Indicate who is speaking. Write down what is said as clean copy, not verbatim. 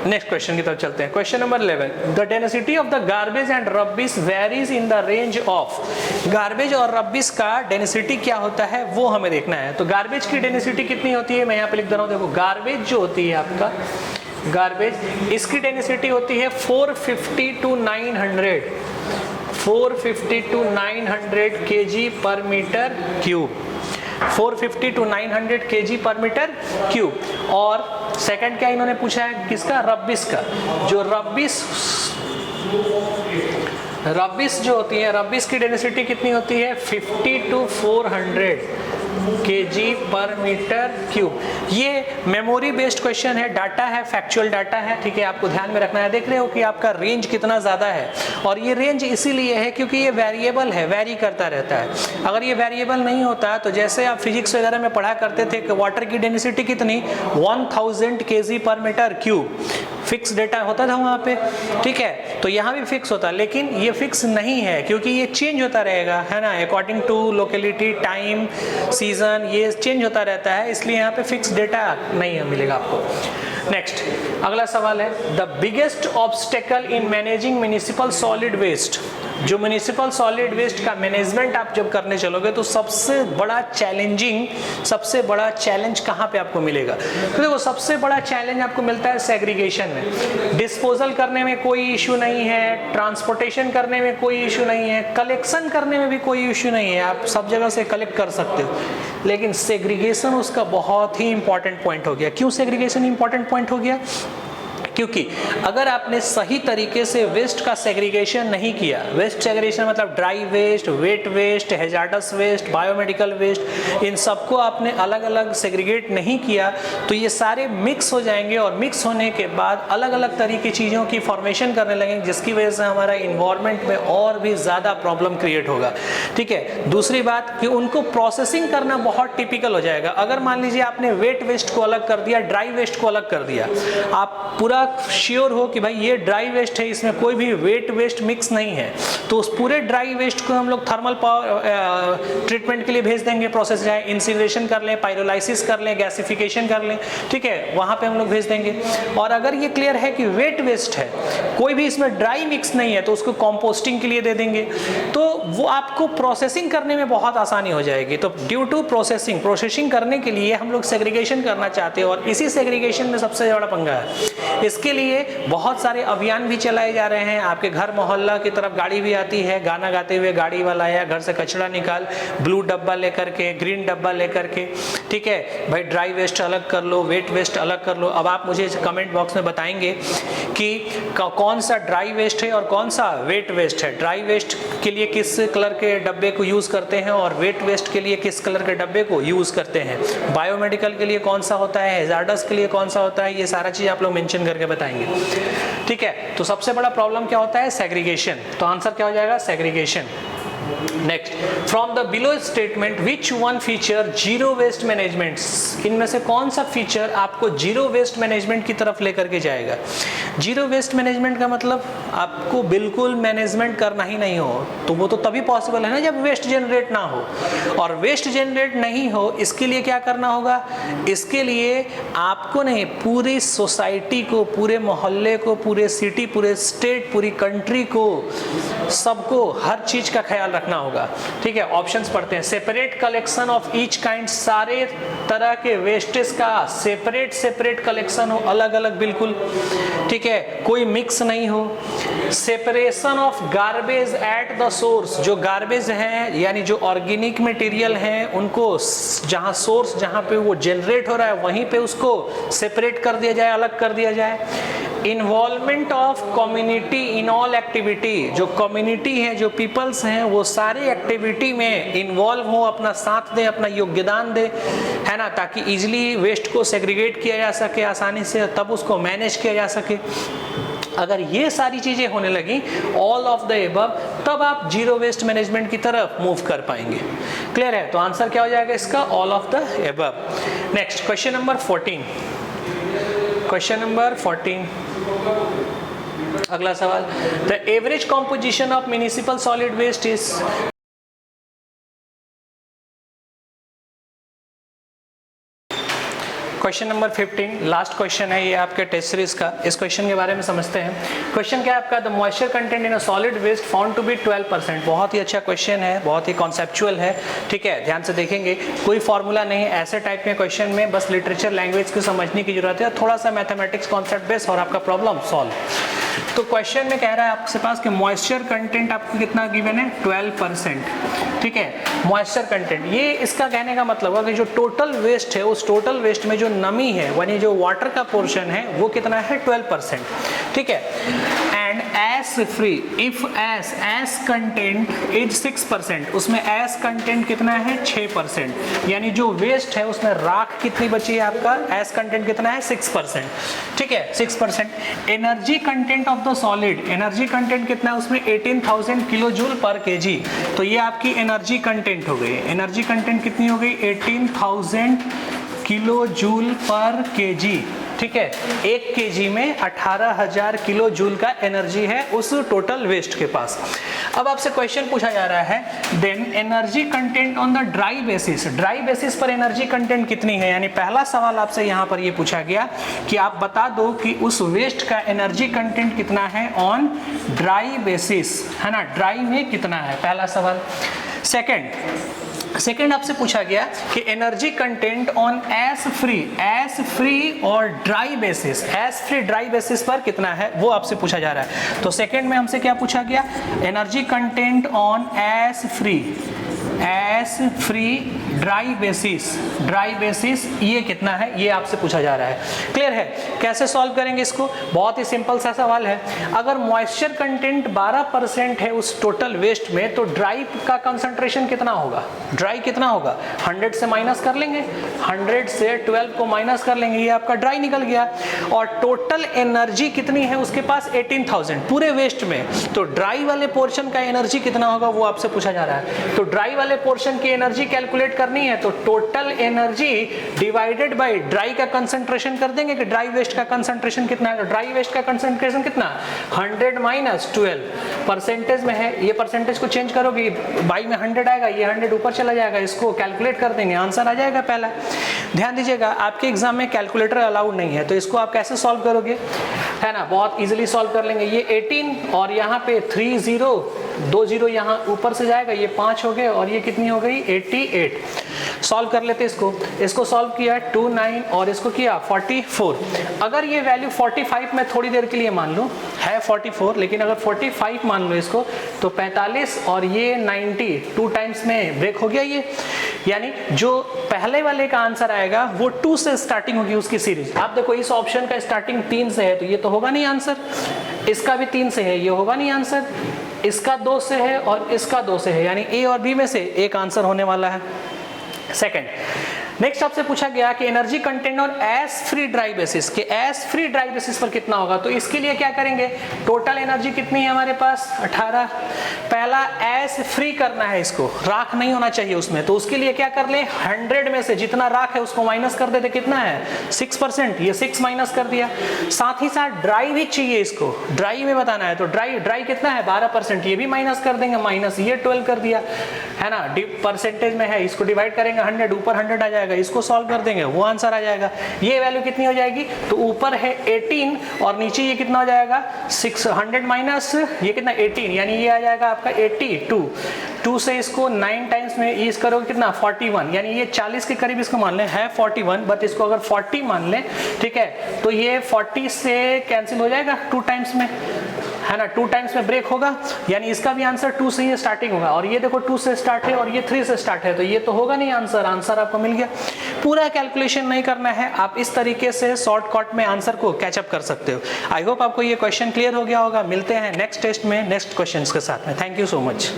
Speaker 1: Next question की तरफ चलते हैं। Question number 11, the density of the garbage and rubbish varies in the range of. Garbage और rubbish का डेंसिटी क्या होता है वो हमें देखना है। तो गार्बेज की डेंसिटी कितनी होती है, मैं यहाँ पे लिख दे रहा हूँ, देखो गार्बेज जो होती है आपका, गार्बेज इसकी डेंसिटी होती है 450 to 900 kg पर मीटर क्यूब, 450 to 900 kg पर मीटर क्यूब। और सेकंड क्या इन्होंने पूछा है, किसका, रबिश का। जो रबिश जो होती है, रबिश की डेंसिटी कितनी होती है 50 to 400 kg पर मीटर क्यूब। ये मेमोरी बेस्ड क्वेश्चन है, डाटा है, फैक्चुअल डाटा है, ठीक है, आपको ध्यान में रखना है। देख रहे हो कि आपका रेंज कितना ज्यादा है, और ये रेंज इसीलिए है क्योंकि ये वेरिएबल है, वेरी करता रहता है। अगर ये वेरिएबल नहीं होता तो जैसे आप फिजिक्स वगैरह में पढ़ा करते थे कि वाटर की डेंसिटी कितनी 1000 kg पर मीटर क्यूब, फिक्स डेटा होता था वहाँ पे, ठीक है। तो यहाँ भी फिक्स होता, लेकिन ये फिक्स नहीं है क्योंकि ये चेंज होता रहेगा, है ना, according to locality, time, season, ये चेंज होता रहता है, इसलिए यहाँ पे फिक्स डेटा नहीं मिलेगा आपको। नेक्स्ट अगला सवाल है, the biggest obstacle in managing municipal solid waste. जो म्युनिसिपल सॉलिड वेस्ट का मैनेजमेंट आप जब करने चलोगे तो सबसे बड़ा चैलेंज कहाँ पे आपको मिलेगा। तो देखो सबसे बड़ा चैलेंज आपको मिलता है सेग्रीगेशन में। डिस्पोजल करने में कोई इशू नहीं है, ट्रांसपोर्टेशन करने में कोई इशू नहीं है, कलेक्शन करने में भी कोई इशू नहीं है, आप सब जगह से कलेक्ट कर सकते हो। लेकिन सेग्रीगेशन उसका बहुत ही इंपॉर्टेंट पॉइंट हो गया। क्यों सेग्रीगेशन इंपॉर्टेंट पॉइंट हो गया? क्योंकि अगर आपने सही तरीके से वेस्ट का सेग्रीगेशन नहीं किया, वेस्ट सेग्रीगेशन मतलब dry waste, wet waste, hazardous waste, biomedical waste, इन सबको आपने अलग अलग सेग्रीगेट नहीं किया तो ये सारे मिक्स हो जाएंगे, और मिक्स होने के बाद अलग अलग तरह की चीज़ों की फॉर्मेशन करने लगेंगे, जिसकी वजह से हमारा इन्वायरमेंट में और भी ज़्यादा प्रॉब्लम क्रिएट होगा, ठीक है। दूसरी बात कि उनको प्रोसेसिंग करना बहुत टिपिकल हो जाएगा। अगर मान लीजिए आपने वेट वेस्ट को अलग कर दिया, ड्राई वेस्ट को अलग कर दिया, आप पूरा श्योर हो कि भाई ये ड्राई वेस्ट है, इसमें कोई भी वेट वेस्ट मिक्स नहीं है, तो उस पूरे ड्राई वेस्ट को हम लोग थर्मल पावर ट्रीटमेंट के लिए भेज देंगे, प्रोसेस चाहे इंसिनरेशन कर लें, पायरोलाइसिस कर लें, गैसिफिकेशन कर लें, ठीक है, वहां पे हम लोग भेज देंगे। और अगर ये क्लियर है कि वेट वेस्ट है, कोई भी इसमें ड्राई मिक्स नहीं है, तो उसको कंपोस्टिंग के लिए दे देंगे, तो वो आपको प्रोसेसिंग करने में बहुत आसानी हो जाएगी। तो ड्यू टू प्रोसेसिंग करने के लिए हम लोग सेग्रीगेशन करना चाहते हैं, और इसी सेग्रीगेशन में सबसे बड़ा पंगा है। इसके लिए बहुत सारे अभियान भी चलाए जा रहे हैं। आपके घर मोहल्ला की तरफ गाड़ी भी आती है, गाना गाते हुए गाड़ी वाला आया, घर से कचरा निकाल, ब्लू डब्बा लेकर के, ग्रीन डब्बा लेकर के, ठीक है भाई, ड्राई वेस्ट अलग कर लो, वेट वेस्ट अलग कर लो। अब आप मुझे कमेंट बॉक्स में बताएंगे कि कौन सा ड्राई वेस्ट है और कौन सा वेट वेस्ट है। ड्राई वेस्ट के लिए किस कलर के डब्बे को यूज करते हैं और वेट वेस्ट के लिए किस कलर के डब्बे को यूज करते हैं, बायोमेडिकल के लिए कौन सा होता है, हैजार्डस के लिए कौन सा होता है, ये सारा चीज आप लोग मेंशन करके बताएंगे, ठीक है। तो सबसे बड़ा प्रॉब्लम क्या होता है, सेग्रीगेशन। तो आंसर क्या हो जाएगा, segregation. Next, from the below statement which one feature zero waste management. इनमें से कौन सा फीचर आपको जीरो वेस्ट मैनेजमेंट की तरफ लेकर के जाएगा। जीरो वेस्ट मैनेजमेंट का मतलब आपको बिल्कुल मैनेजमेंट करना ही नहीं हो, तो वो तो तभी पॉसिबल है ना जब वेस्ट जनरेट ना हो। और वेस्ट जनरेट नहीं हो, इसके लिए क्या करना होगा, इसके लिए आपको नहीं, पूरी सोसाइटी को, पूरे मोहल्ले को, पूरे सिटी, पूरे स्टेट, पूरी कंट्री को, सबको हर चीज का ख्याल रखना होगा, ठीक है। ऑप्शंस पढ़ते हैं। Separate collection of each kind, सारे तरह के वेस्टेज का सेपरेट कलेक्शन हो, अलग अलग बिल्कुल, ठीक है, कोई मिक्स नहीं हो। Separation of garbage at the source, जो गार्बेज है यानी जो ऑर्गेनिक मटेरियल है उनको जहां सोर्स, जहां पे वो जनरेट हो रहा है वहीं पे उसको सेपरेट कर दिया जाए, अलग कर दिया जाए। Involvement of community in all activity, जो कम्युनिटी है, जो पीपल्स हैं, वो सारे एक्टिविटी में इन्वॉल्व हो, अपना साथ दे, अपना योगदान दे, है ना, ताकि इजिली वेस्ट को सेग्रीगेट किया जा सके आसानी से, तब उसको मैनेज किया जा सके। अगर ये सारी चीजें होने लगी, ऑल ऑफ द एबव, तब आप जीरो वेस्ट मैनेजमेंट की तरफ मूव कर पाएंगे। क्लियर है? तो आंसर क्या हो जाएगा इसका, all of the above. Next question number 14। Question number 14, अगला सवाल, the average composition of municipal solid waste is. Question number 15 last question है ये आपके टेस्ट सीरीज का। इस क्वेश्चन के बारे में समझते हैं। क्वेश्चन क्या है आपका, the moisture content in a solid waste found to be 12%। बहुत ही अच्छा क्वेश्चन है, बहुत ही कॉन्सेप्चुअल है, ठीक है, ध्यान से देखेंगे। कोई फॉर्मूला नहीं, ऐसे टाइप के क्वेश्चन में बस लिटरेचर लैंग्वेज को समझने की जरूरत है, थोड़ा सा मैथमेटिक्स कॉन्सेप्ट बेस और आपका प्रॉब्लम सॉल्व। तो क्वेश्चन में कह रहा है आपके पास कि मॉइस्चर कंटेंट आपको कितना गिवन है, 12%, ठीक है। मॉइस्चर कंटेंट, ये इसका कहने का मतलब है कि जो टोटल वेस्ट है उस टोटल वेस्ट में जो नमी है यानी जो वाटर का पोर्शन है वो कितना है, 12%, ठीक है। And S free if S content is 6%, उसमें एस कंटेंट कितना है, 6%, यानी जो वेस्ट है उसमें राख कितनी बची है आपका, एस कंटेंट कितना है, 6%, ठीक है, 6%। Energy content of the solid, energy content कितना है उसमें, 18,000 किलो जूल पर केजी। तो ये आपकी एनर्जी कंटेंट हो गई। एनर्जी कंटेंट कितनी हो गई, 18,000 किलो जूल पर केजी, ठीक है। 1 केजी में 18,000 किलो जूल का एनर्जी है उस टोटल वेस्ट के पास। अब आपसे क्वेश्चन पूछा जा रहा है, then energy content on the dry basis, dry basis पर एनर्जी कंटेंट कितनी है। यानी पहला सवाल आपसे यहाँ पर ये पूछा गया कि आप बता दो कि उस वेस्ट का एनर्जी कंटेंट कितना है ऑन ड्राई बेसिस, है ना, ड्राई में कितना है, पहला सवाल। सेकंड आपसे पूछा गया कि energy content on ash free और dry basis, ash free dry basis पर कितना है वो आपसे पूछा जा रहा है। तो सेकंड में हमसे क्या पूछा गया, energy content on ash free dry basis ये कितना है, ये आपसे पूछा जा रहा है। क्लियर है, कैसे सॉल्व करेंगे इसको, बहुत ही सिंपल सा सवाल है। अगर मॉइस्चर कंटेंट 12% है उस टोटल वेस्ट में तो ड्राई का कंसंट्रेशन कितना होगा, ड्राई कितना होगा, 100 से माइनस कर लेंगे, 100 से 12 को माइनस कर लेंगे, ये आपका ड्राई निकल गया। और टोटल एनर्जी कितनी है उसके पास, 18,000 पूरे वेस्ट में। तो ड्राई वाले पोर्शन का एनर्जी कितना होगा वो आपसे पूछा जा रहा है। तो ड्राई वाले पोर्शन की एनर्जी कैलकुलेट करनी है तो total energy divided by dry का कंसंट्रेशन कर देंगे कि ड्राई वेस्ट का कंसंट्रेशन कितना है। तो ड्राई वेस्ट का कंसंट्रेशन कितना, 100 माइनस 12 परसेंटेज में है, ये परसेंटेज को चेंज करोगे, बाई में 100 आएगा, ये 100 ऊपर चला जाएगा, इसको कैलकुलेट कर देंगे, आंसर आ जाएगा पहला। ध्यान दीजिएगा, आपके एग्जाम में कैलकुलेटर अलाउड नहीं है, तो इसको आप कैसे सॉल्व करोगे, है ना, बहुत इजीली सॉल्व कर लेंगे। ये 18 और यहाँ पे 3 0 2 0 यहाँ ऊपर से जाएगा, ये 5 हो गए और ये कितनी हो गई, 88। सॉल्व कर लेते इसको सॉल्व किया 2 9 और इसको किया 44। अगर ये वैल्यू 45 में थोड़ी देर के लिए मान लो है 44, लेकिन अगर 45 मान लो इसको तो 45 और ये 90 2 टाइम्स में ब्रेक हो गया ये, यानी जो पहले वाले का आंसर आएगा वो 2 से स्टार्टिंग होगी उसकी सीरीज। आप देखो इस ऑप्शन का स्टार्टिंग 3 से है तो ये तो होगा नहीं आंसर, इसका भी 3 से है, ये होगा नहीं आंसर, इसका 2 से है और इसका 2 से है, यानी ए और बी में से एक आंसर होने वाला है। सेकंड, नेक्स्ट आपसे पूछा गया कि energy content on ash free dry basis, कि एस फ्री ड्राई बेसिस पर कितना होगा। तो इसके लिए क्या करेंगे, टोटल एनर्जी कितनी है हमारे पास, 18। पहला एस फ्री करना है, इसको राख नहीं होना चाहिए उसमें, तो उसके लिए क्या कर ले, 100 में से जितना राख है उसको माइनस कर देते, कितना है 6%, ये 6 माइनस कर दिया। साथ ही साथ ड्राई भी चाहिए, इसको ड्राई में बताना है, तो ड्राई कितना है 12%, ये भी माइनस कर देंगे, माइनस ये 12 कर दिया, है ना, परसेंटेज में है, इसको डिवाइड करेंगे 100, ऊपर 100 आ जाएगा, इसको सॉल्व कर देंगे वो आंसर आ जाएगा। ये वैल्यू कितनी हो जाएगी, तो ऊपर है 18 और नीचे ये कितना हो जाएगा 600 माइनस ये कितना 18, यानी ये आ जाएगा आपका 82। 2 से इसको 9 टाइम्स में यूज करोगे कितना 41, यानी ये 40 के करीब इसको मान लें है 41, बट इसको अगर 40 मान लें, ठीक है, तो ये 40 से कैंसिल हो जाएगा 2 टाइम्स में, है ना, 2 टाइम्स में ब्रेक होगा, यानी इसका भी आंसर 2 से ही स्टार्टिंग होगा। और ये देखो 2 से स्टार्ट है और ये 3 से स्टार्ट है, तो ये तो होगा नहीं आंसर, आंसर आपको मिल गया। पूरा कैलकुलेशन नहीं करना है, आप इस तरीके से शॉर्टकट में आंसर को कैचअप कर सकते हो। आई होप आपको ये क्वेश्चन क्लियर हो गया होगा। मिलते हैं नेक्स्ट टेस्ट में नेक्स्ट क्वेश्चन के साथ में। Thank you so much.